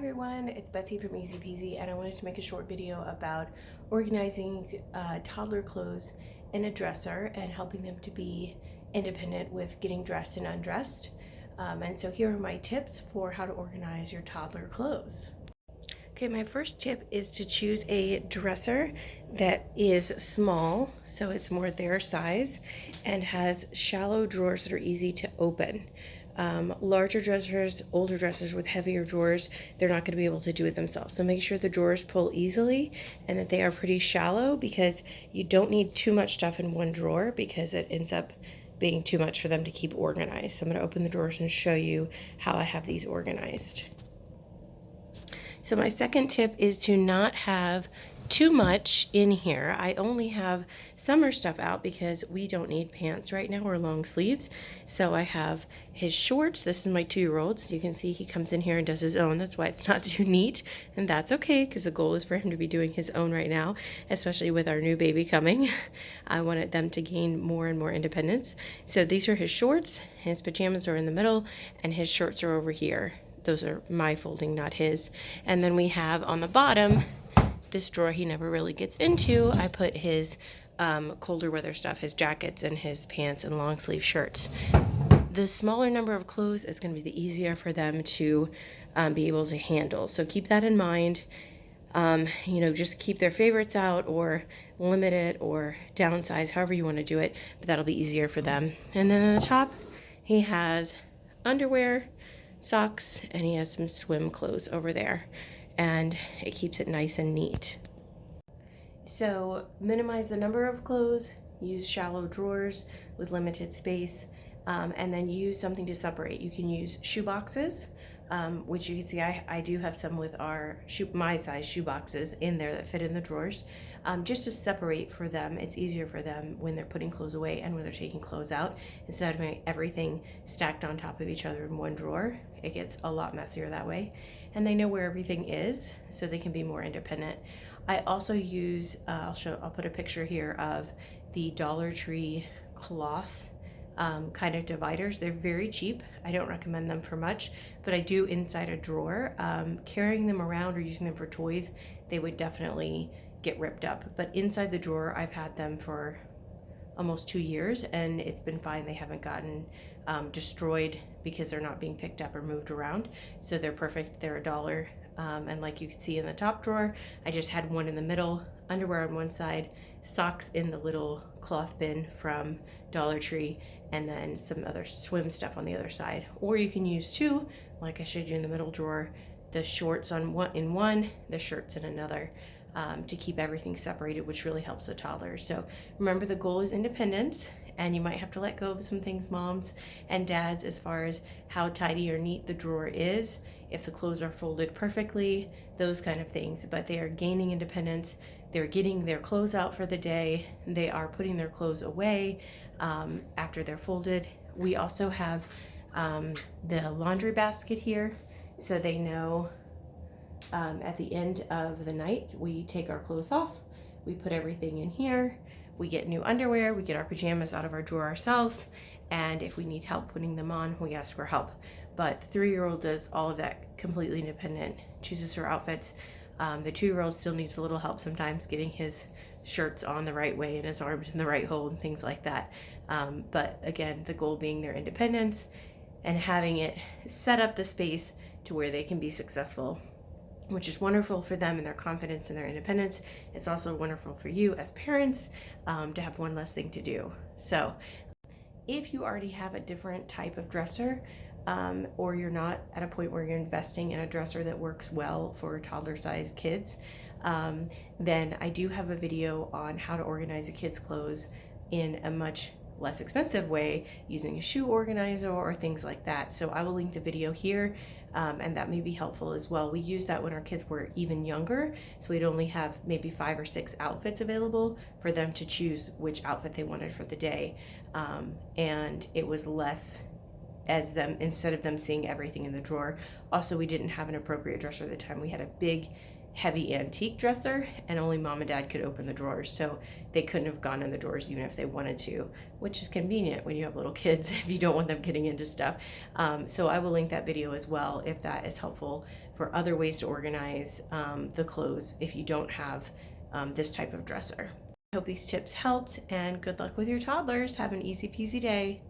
everyone, it's Betsy from Easy Peasy, and I wanted to make a short video about organizing toddler clothes in a dresser and helping them to be independent with getting dressed and undressed. And so here are my tips for how to organize your toddler clothes. Okay, my first tip is to choose a dresser that is small, so it's more their size, and has shallow drawers that are easy to open. Larger dressers, older dressers with heavier drawers, they're not going to be able to do it themselves. So make sure the drawers pull easily and that they are pretty shallow, because you don't need too much stuff in one drawer because it ends up being too much for them to keep organized. So I'm going to open the drawers and show you how I have these organized. So my second tip is to not have too much in here. I only have summer stuff out because we don't need pants right now or long sleeves. So I have his shorts. This is my 2-year-old. So you can see he comes in here and does his own. That's why it's not too neat. And that's okay, because the goal is for him to be doing his own right now, especially with our new baby coming. I wanted them to gain more and more independence. So these are his shorts. His pajamas are in the middle and his shorts are over here. Those are my folding, not his. And then we have on the bottom, this drawer he never really gets into. I put his colder weather stuff, his jackets and his pants and long sleeve shirts. The smaller number of clothes is going to be the easier for them to be able to handle. So keep that in mind. Just keep their favorites out, or limit it, or downsize, however you want to do it, but that'll be easier for them. And then on the top, he has underwear, socks, and he has some swim clothes over there, and it keeps it nice and neat. So minimize the number of clothes, use shallow drawers with limited space, and then use something to separate. You can use shoe boxes, which you can see I do have some with my size shoe boxes in there that fit in the drawers, just to separate for them. It's easier for them when they're putting clothes away and when they're taking clothes out, instead of having everything stacked on top of each other in one drawer. It gets a lot messier that way, and they know where everything is, so they can be more independent. I also use, I'll put a picture here of the Dollar Tree cloth kind of dividers. They're very cheap. I don't recommend them for much, but I do inside a drawer. Carrying them around or using them for toys, they would definitely get ripped up. But inside the drawer, I've had them for almost 2 years and it's been fine. They haven't gotten destroyed because they're not being picked up or moved around. So they're perfect. They're $1. And like you can see in the top drawer, I just had one in the middle, underwear on one side, socks in the little cloth bin from Dollar Tree, and then some other swim stuff on the other side. Or you can use two, like I showed you in the middle drawer, the shorts in one, the shirts in another, to keep everything separated, which really helps the toddlers. So remember, the goal is independence, and you might have to let go of some things, moms and dads, as far as how tidy or neat the drawer is, if the clothes are folded perfectly, those kind of things. But they are gaining independence. They're getting their clothes out for the day. They are putting their clothes away after they're folded. We also have the laundry basket here, so they know at the end of the night, we take our clothes off, we put everything in here, we get new underwear, we get our pajamas out of our drawer ourselves, and if we need help putting them on, we ask for help. But the 3-year-old does all of that completely independent, chooses her outfits. The 2-year-old still needs a little help sometimes getting his shirts on the right way and his arms in the right hole and things like that. But again, the goal being their independence and having it set up the space to where they can be successful, which is wonderful for them and their confidence and their independence. It's also wonderful for you as parents to have one less thing to do. So if you already have a different type of dresser, or you're not at a point where you're investing in a dresser that works well for toddler-sized kids, then I do have a video on how to organize a kid's clothes in a much less expensive way using a shoe organizer or things like that. So I will link the video here, and that may be helpful as well. We used that when our kids were even younger, so we'd only have maybe 5 or 6 outfits available for them to choose which outfit they wanted for the day, and it was less instead of them seeing everything in the drawer. Also, we didn't have an appropriate dresser at the time. We had a big heavy antique dresser, and only mom and dad could open the drawers, so they couldn't have gone in the drawers even if they wanted to, which is convenient when you have little kids if you don't want them getting into stuff. So I will link that video as well if that is helpful for other ways to organize the clothes if you don't have this type of dresser. I hope these tips helped, and good luck with your toddlers. Have an easy peasy day.